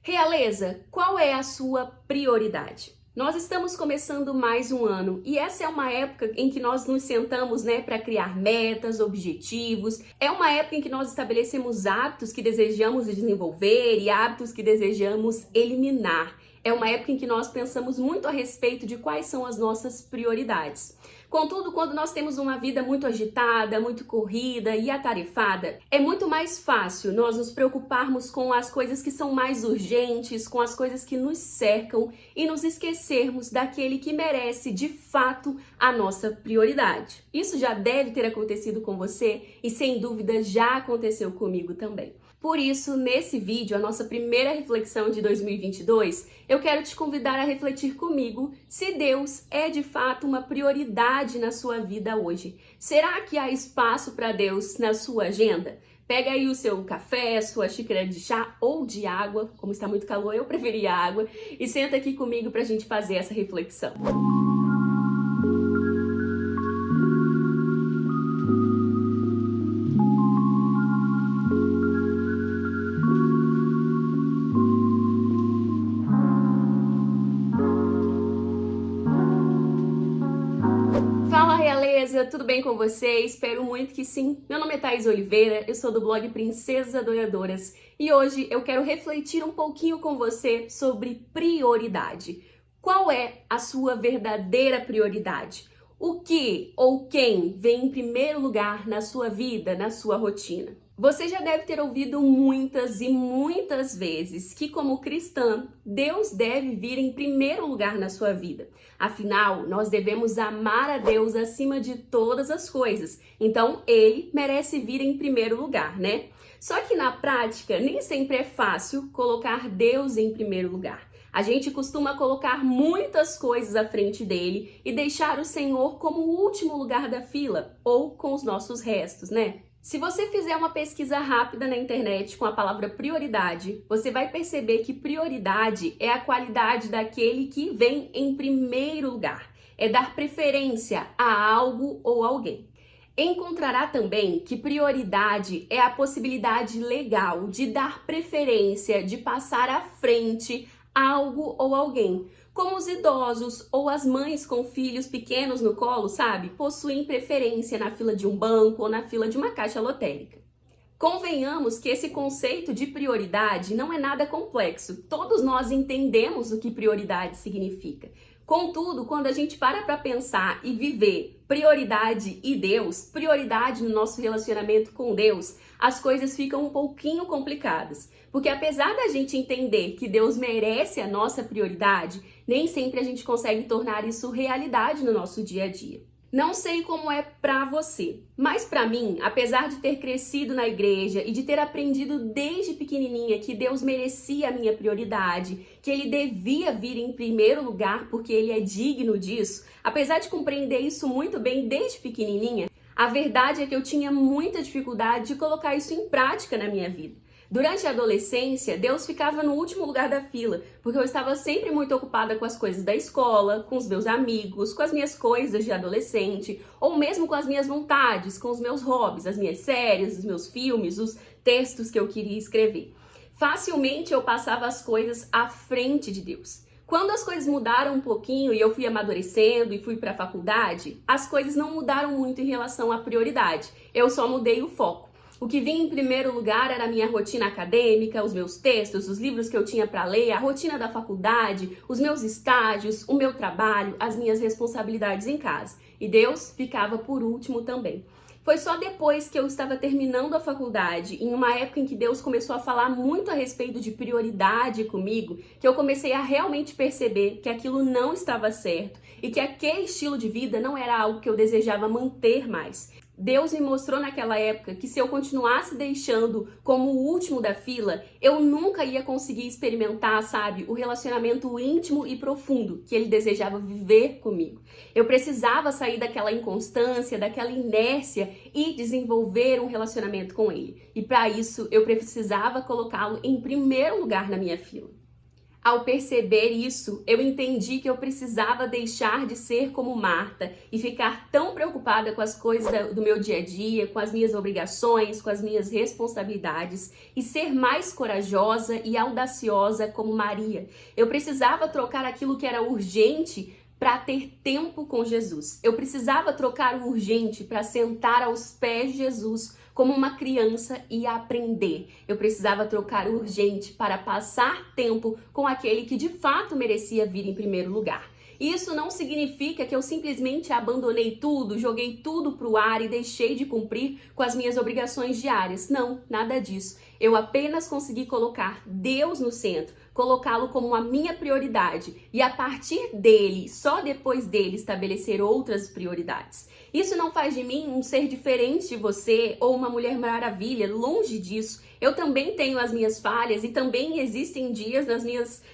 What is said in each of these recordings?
Realeza, qual é a sua prioridade? Nós estamos começando mais um ano e essa é uma época em que nós nos sentamos, para criar metas, objetivos. É uma época em que nós estabelecemos hábitos que desejamos desenvolver e hábitos que desejamos eliminar. É uma época em que nós pensamos muito a respeito de quais são as nossas prioridades. Contudo, quando nós temos uma vida muito agitada, muito corrida e atarefada, é muito mais fácil nós nos preocuparmos com as coisas que são mais urgentes, com as coisas que nos cercam e nos esquecermos daquele que merece de fato a nossa prioridade. Isso já deve ter acontecido com você e sem dúvida já aconteceu comigo também. Por isso, nesse vídeo, a nossa primeira reflexão de 2022, eu quero te convidar a refletir comigo se Deus é de fato uma prioridade na sua vida hoje. Será que há espaço para Deus na sua agenda? Pega aí o seu café, sua xícara de chá ou de água, como está muito calor, eu preferia água, e senta aqui comigo para a gente fazer essa reflexão. Fala, Realeza, tudo bem com você? Espero muito que sim. Meu nome é Thaís Oliveira, eu sou do blog Princesas Adoradoras e hoje eu quero refletir um pouquinho com você sobre prioridade. Qual é a sua verdadeira prioridade? O que ou quem vem em primeiro lugar na sua vida, na sua rotina? Você já deve ter ouvido muitas e muitas vezes que, como cristã, Deus deve vir em primeiro lugar na sua vida. Afinal, nós devemos amar a Deus acima de todas as coisas. Então, Ele merece vir em primeiro lugar, né? Só que na prática, nem sempre é fácil colocar Deus em primeiro lugar. A gente costuma colocar muitas coisas à frente dele e deixar o Senhor como o último lugar da fila ou com os nossos restos, né? Se você fizer uma pesquisa rápida na internet com a palavra prioridade, você vai perceber que prioridade é a qualidade daquele que vem em primeiro lugar. É dar preferência a algo ou alguém. Encontrará também que prioridade é a possibilidade legal de dar preferência, de passar à frente algo ou alguém. Como os idosos ou as mães com filhos pequenos no colo, sabe? Possuem preferência na fila de um banco ou na fila de uma caixa lotérica. Convenhamos que esse conceito de prioridade não é nada complexo. Todos nós entendemos o que prioridade significa. Contudo, quando a gente para pensar e viver prioridade e Deus, prioridade no nosso relacionamento com Deus, as coisas ficam um pouquinho complicadas. Porque apesar da gente entender que Deus merece a nossa prioridade, nem sempre a gente consegue tornar isso realidade no nosso dia a dia. Não sei como é pra você, mas pra mim, apesar de ter crescido na igreja e de ter aprendido desde pequenininha que Deus merecia a minha prioridade, que Ele devia vir em primeiro lugar porque Ele é digno disso, apesar de compreender isso muito bem desde pequenininha, a verdade é que eu tinha muita dificuldade de colocar isso em prática na minha vida. Durante a adolescência, Deus ficava no último lugar da fila, porque eu estava sempre muito ocupada com as coisas da escola, com os meus amigos, com as minhas coisas de adolescente, ou mesmo com as minhas vontades, com os meus hobbies, as minhas séries, os meus filmes, os textos que eu queria escrever. Facilmente eu passava as coisas à frente de Deus. Quando as coisas mudaram um pouquinho e eu fui amadurecendo e fui para a faculdade, as coisas não mudaram muito em relação à prioridade. Eu só mudei o foco. O que vinha em primeiro lugar era a minha rotina acadêmica, os meus textos, os livros que eu tinha para ler, a rotina da faculdade, os meus estágios, o meu trabalho, as minhas responsabilidades em casa. E Deus ficava por último também. Foi só depois que eu estava terminando a faculdade, em uma época em que Deus começou a falar muito a respeito de prioridade comigo, que eu comecei a realmente perceber que aquilo não estava certo e que aquele estilo de vida não era algo que eu desejava manter mais. Deus me mostrou naquela época que se eu continuasse deixando como o último da fila, eu nunca ia conseguir experimentar, sabe, o relacionamento íntimo e profundo que Ele desejava viver comigo. Eu precisava sair daquela inconstância, daquela inércia e desenvolver um relacionamento com Ele. E para isso, eu precisava colocá-lo em primeiro lugar na minha fila. Ao perceber isso, eu entendi que eu precisava deixar de ser como Marta e ficar tão preocupada com as coisas do meu dia a dia, com as minhas obrigações, com as minhas responsabilidades e ser mais corajosa e audaciosa como Maria. Eu precisava trocar aquilo que era urgente para ter tempo com Jesus. Eu precisava trocar o urgente para sentar aos pés de Jesus como uma criança e aprender. Eu precisava trocar o urgente para passar tempo com aquele que de fato merecia vir em primeiro lugar. Isso não significa que eu simplesmente abandonei tudo, joguei tudo pro ar e deixei de cumprir com as minhas obrigações diárias. Não, nada disso. Eu apenas consegui colocar Deus no centro, colocá-lo como a minha prioridade e a partir dele, só depois dele, estabelecer outras prioridades. Isso não faz de mim um ser diferente de você ou uma mulher maravilha, longe disso. Eu também tenho as minhas falhas e também existem dias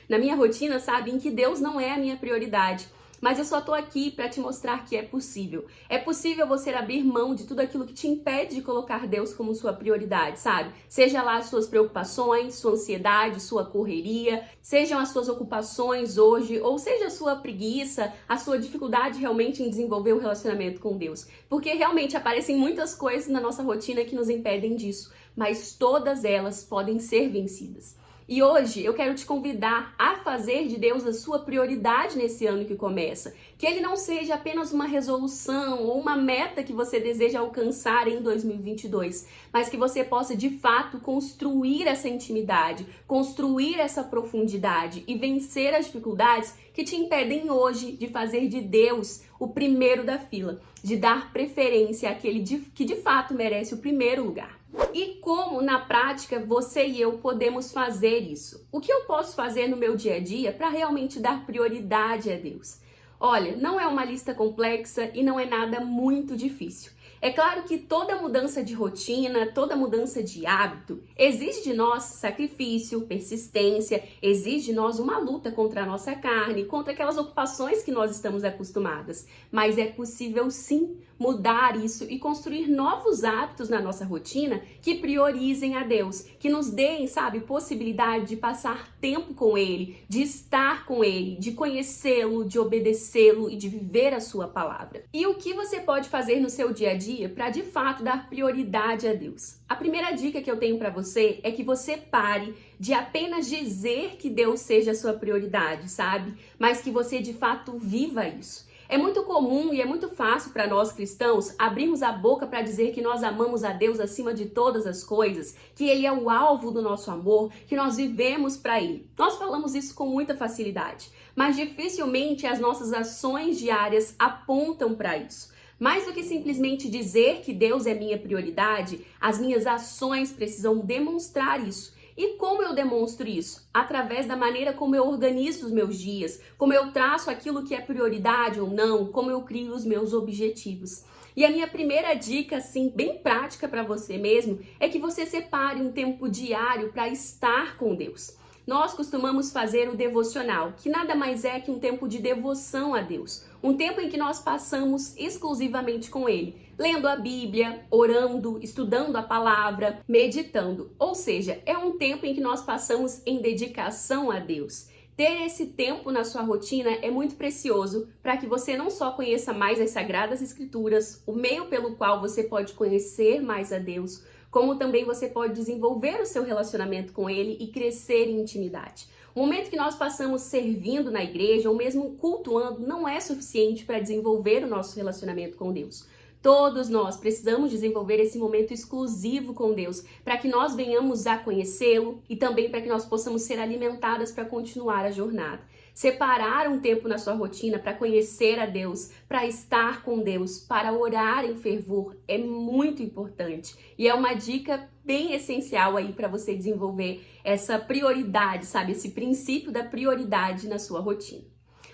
na minha rotina, sabe, em que Deus não é a minha prioridade. Mas eu só tô aqui para te mostrar que é possível. É possível você abrir mão de tudo aquilo que te impede de colocar Deus como sua prioridade, sabe? Seja lá as suas preocupações, sua ansiedade, sua correria, sejam as suas ocupações hoje, ou seja a sua preguiça, a sua dificuldade realmente em desenvolver um relacionamento com Deus. Porque realmente aparecem muitas coisas na nossa rotina que nos impedem disso, mas todas elas podem ser vencidas. E hoje eu quero te convidar a fazer de Deus a sua prioridade nesse ano que começa. Que ele não seja apenas uma resolução ou uma meta que você deseja alcançar em 2022, mas que você possa de fato construir essa intimidade, construir essa profundidade e vencer as dificuldades que te impedem hoje de fazer de Deus o primeiro da fila, de dar preferência àquele que de fato merece o primeiro lugar. E como na prática você e eu podemos fazer isso? O que eu posso fazer no meu dia a dia para realmente dar prioridade a Deus? Olha, não é uma lista complexa e não é nada muito difícil. É claro que toda mudança de rotina, toda mudança de hábito exige de nós sacrifício, persistência, exige de nós uma luta contra a nossa carne, contra aquelas ocupações que nós estamos acostumadas. Mas é possível sim mudar isso e construir novos hábitos na nossa rotina que priorizem a Deus, que nos deem, sabe, possibilidade de passar tempo com Ele, de estar com Ele, de conhecê-lo, de obedecê-lo e de viver a sua palavra. E o que você pode fazer no seu dia a dia para de fato dar prioridade a Deus? A primeira dica que eu tenho para você é que você pare de apenas dizer que Deus seja a sua prioridade, sabe? Mas que você de fato viva isso. É muito comum e é muito fácil para nós cristãos abrirmos a boca para dizer que nós amamos a Deus acima de todas as coisas, que Ele é o alvo do nosso amor, que nós vivemos para Ele. Nós falamos isso com muita facilidade, mas dificilmente as nossas ações diárias apontam para isso. Mais do que simplesmente dizer que Deus é minha prioridade, as minhas ações precisam demonstrar isso. E como eu demonstro isso? Através da maneira como eu organizo os meus dias, como eu traço aquilo que é prioridade ou não, como eu crio os meus objetivos. E a minha primeira dica, assim, bem prática para você mesmo, é que você separe um tempo diário para estar com Deus. Nós costumamos fazer o devocional, que nada mais é que um tempo de devoção a Deus. Um tempo em que nós passamos exclusivamente com Ele, lendo a Bíblia, orando, estudando a palavra, meditando. Ou seja, é um tempo em que nós passamos em dedicação a Deus. Ter esse tempo na sua rotina é muito precioso para que você não só conheça mais as Sagradas Escrituras, o meio pelo qual você pode conhecer mais a Deus, como também você pode desenvolver o seu relacionamento com Ele e crescer em intimidade. O momento que nós passamos servindo na igreja ou mesmo cultuando não é suficiente para desenvolver o nosso relacionamento com Deus. Todos nós precisamos desenvolver esse momento exclusivo com Deus para que nós venhamos a conhecê-lo e também para que nós possamos ser alimentadas para continuar a jornada. Separar um tempo na sua rotina para conhecer a Deus, para estar com Deus, para orar em fervor é muito importante e é uma dica bem essencial aí para você desenvolver essa prioridade, sabe? Esse princípio da prioridade na sua rotina.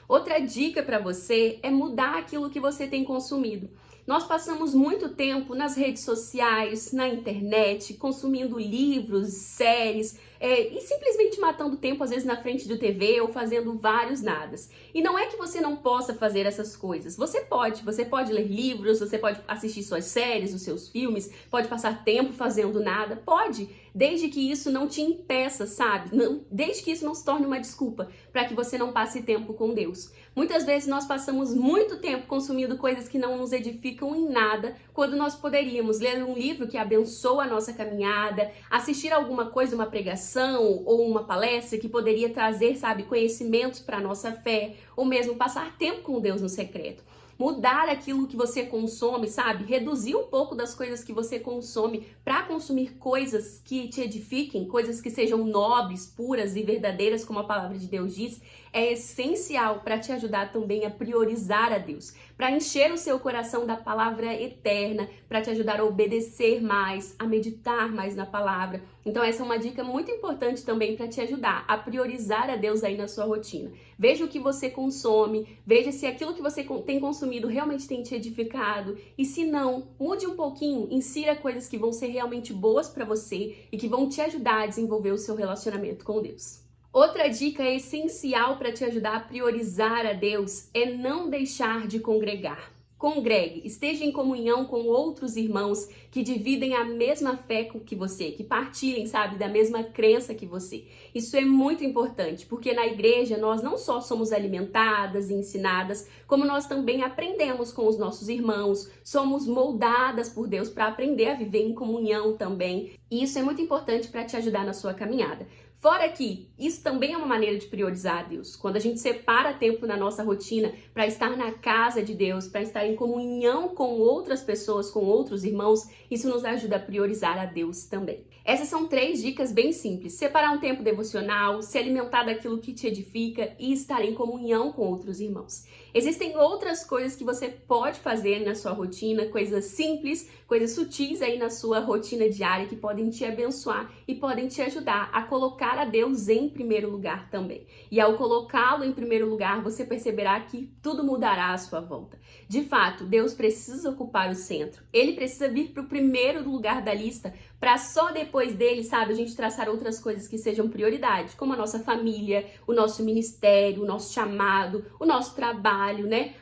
Outra dica para você é mudar aquilo que você tem consumido. Nós passamos muito tempo nas redes sociais, na internet, consumindo livros, séries, e simplesmente matando tempo, às vezes, na frente do TV ou fazendo vários nadas. E não é que você não possa fazer essas coisas. Você pode ler livros, você pode assistir suas séries, os seus filmes, pode passar tempo fazendo nada, pode, desde que isso não te impeça, sabe? Desde que isso não se torne uma desculpa para que você não passe tempo com Deus. Muitas vezes nós passamos muito tempo consumindo coisas que não nos edificam em nada, quando nós poderíamos ler um livro que abençoa a nossa caminhada, assistir alguma coisa, uma pregação ou uma palestra que poderia trazer, sabe, conhecimentos para a nossa fé, ou mesmo passar tempo com Deus no secreto. Mudar aquilo que você consome, sabe? Reduzir um pouco das coisas que você consome para consumir coisas que te edifiquem, coisas que sejam nobres, puras e verdadeiras, como a palavra de Deus diz, é essencial para te ajudar também a priorizar a Deus, para encher o seu coração da palavra eterna, para te ajudar a obedecer mais, a meditar mais na palavra. Então essa é uma dica muito importante também para te ajudar a priorizar a Deus aí na sua rotina. Veja o que você consome, veja se aquilo que você tem consumido realmente tem te edificado, e se não, mude um pouquinho, insira coisas que vão ser realmente boas para você e que vão te ajudar a desenvolver o seu relacionamento com Deus. Outra dica essencial para te ajudar a priorizar a Deus é não deixar de congregar. Congregue, esteja em comunhão com outros irmãos que dividem a mesma fé que você, que partilhem, sabe, da mesma crença que você. Isso é muito importante, porque na igreja nós não só somos alimentadas e ensinadas, como nós também aprendemos com os nossos irmãos, somos moldadas por Deus para aprender a viver em comunhão também. E isso é muito importante para te ajudar na sua caminhada. Fora que isso também é uma maneira de priorizar a Deus. Quando a gente separa tempo na nossa rotina para estar na casa de Deus, para estar em comunhão com outras pessoas, com outros irmãos, isso nos ajuda a priorizar a Deus também. Essas são 3 dicas bem simples. Separar um tempo devocional, se alimentar daquilo que te edifica e estar em comunhão com outros irmãos. Existem outras coisas que você pode fazer na sua rotina, coisas simples, coisas sutis aí na sua rotina diária que podem te abençoar e podem te ajudar a colocar a Deus em primeiro lugar também. E ao colocá-lo em primeiro lugar, você perceberá que tudo mudará à sua volta. De fato, Deus precisa ocupar o centro. Ele precisa vir para o primeiro lugar da lista, para só depois dele, sabe, a gente traçar outras coisas que sejam prioridade, como a nossa família, o nosso ministério, o nosso chamado, o nosso trabalho, né?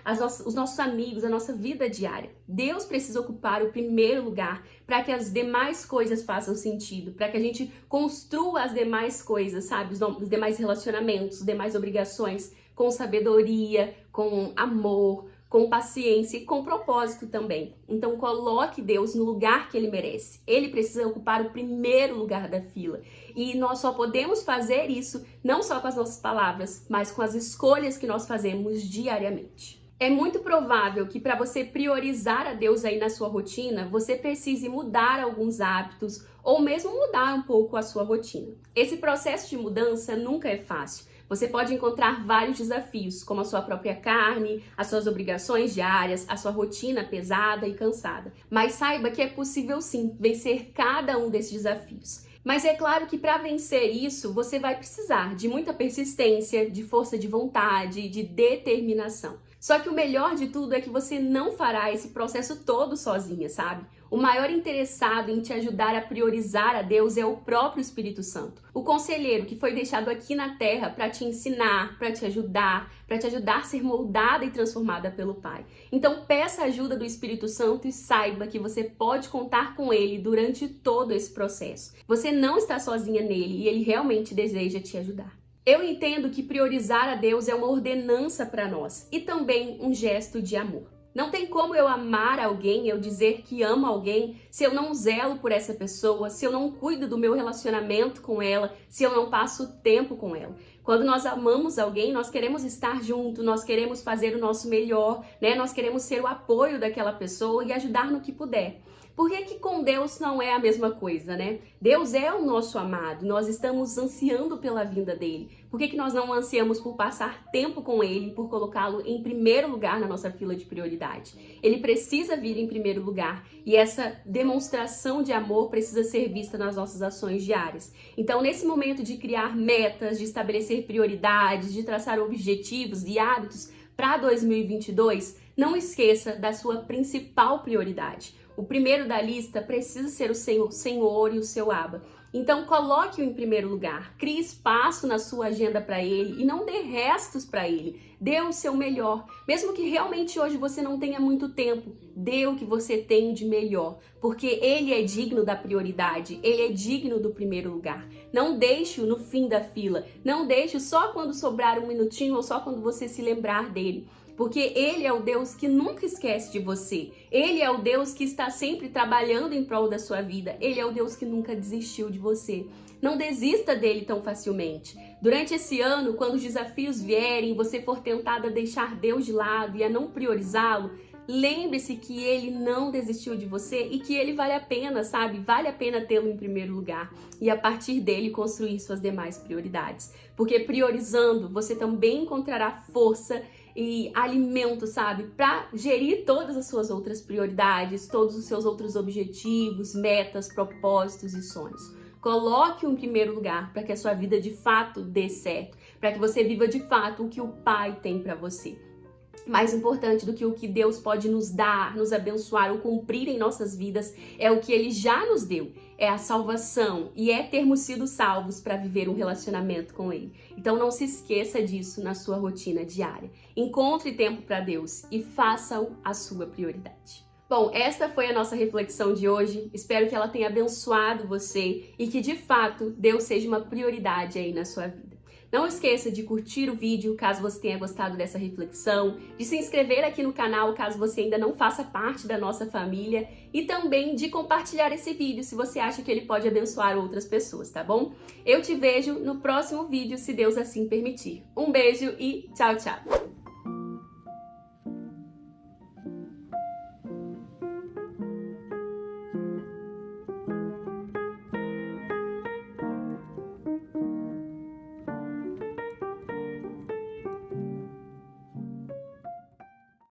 Os nossos amigos, a nossa vida diária. Deus precisa ocupar o primeiro lugar para que as demais coisas façam sentido, para que a gente construa as demais coisas, sabe? Os demais relacionamentos, as demais obrigações com sabedoria, com amor, com paciência e com propósito também. Então coloque Deus no lugar que Ele merece. Ele precisa ocupar o primeiro lugar da fila. E nós só podemos fazer isso não só com as nossas palavras, mas com as escolhas que nós fazemos diariamente. É muito provável que para você priorizar a Deus aí na sua rotina, você precise mudar alguns hábitos ou mesmo mudar um pouco a sua rotina. Esse processo de mudança nunca é fácil. Você pode encontrar vários desafios, como a sua própria carne, as suas obrigações diárias, a sua rotina pesada e cansada. Mas saiba que é possível sim vencer cada um desses desafios. Mas é claro que para vencer isso, você vai precisar de muita persistência, de força de vontade, de determinação. Só que o melhor de tudo é que você não fará esse processo todo sozinha, sabe? O maior interessado em te ajudar a priorizar a Deus é o próprio Espírito Santo. O conselheiro que foi deixado aqui na terra para te ensinar, para te ajudar a ser moldada e transformada pelo Pai. Então peça a ajuda do Espírito Santo e saiba que você pode contar com ele durante todo esse processo. Você não está sozinha nele e ele realmente deseja te ajudar. Eu entendo que priorizar a Deus é uma ordenança para nós e também um gesto de amor. Não tem como eu amar alguém, eu dizer que amo alguém, se eu não zelo por essa pessoa, se eu não cuido do meu relacionamento com ela, se eu não passo tempo com ela. Quando nós amamos alguém, nós queremos estar junto, nós queremos fazer o nosso melhor, né? Nós queremos ser o apoio daquela pessoa e ajudar no que puder. Por que que com Deus não é a mesma coisa, né? Deus é o nosso amado, nós estamos ansiando pela vinda dele. Por que que nós não ansiamos por passar tempo com ele, por colocá-lo em primeiro lugar na nossa fila de prioridade? Ele precisa vir em primeiro lugar e essa demonstração de amor precisa ser vista nas nossas ações diárias. Então, nesse momento de criar metas, de estabelecer prioridades, de traçar objetivos e hábitos para 2022, não esqueça da sua principal prioridade. O primeiro da lista precisa ser o Senhor e o seu Abba. Então coloque-o em primeiro lugar, crie espaço na sua agenda para ele e não dê restos para ele. Dê o seu melhor, mesmo que realmente hoje você não tenha muito tempo, dê o que você tem de melhor, porque ele é digno da prioridade, ele é digno do primeiro lugar. Não deixe-o no fim da fila, não deixe-o só quando sobrar um minutinho ou só quando você se lembrar dele. Porque Ele é o Deus que nunca esquece de você. Ele é o Deus que está sempre trabalhando em prol da sua vida. Ele é o Deus que nunca desistiu de você. Não desista dele tão facilmente. Durante esse ano, quando os desafios vierem, você for tentada a deixar Deus de lado e a não priorizá-lo, lembre-se que ele não desistiu de você e que ele vale a pena, sabe? Vale a pena tê-lo em primeiro lugar e a partir dele construir suas demais prioridades. Porque priorizando, você também encontrará força e alimento, sabe? Para gerir todas as suas outras prioridades, todos os seus outros objetivos, metas, propósitos e sonhos. Coloque-o em primeiro lugar para que a sua vida de fato dê certo, para que você viva de fato o que o Pai tem para você. Mais importante do que o que Deus pode nos dar, nos abençoar ou cumprir em nossas vidas é o que Ele já nos deu, é a salvação e é termos sido salvos para viver um relacionamento com Ele. Então não se esqueça disso na sua rotina diária. Encontre tempo para Deus e faça-o a sua prioridade. Bom, esta foi a nossa reflexão de hoje. Espero que ela tenha abençoado você e que de fato Deus seja uma prioridade aí na sua vida. Não esqueça de curtir o vídeo caso você tenha gostado dessa reflexão, de se inscrever aqui no canal caso você ainda não faça parte da nossa família e também de compartilhar esse vídeo se você acha que ele pode abençoar outras pessoas, tá bom? Eu te vejo no próximo vídeo, se Deus assim permitir. Um beijo e tchau, tchau!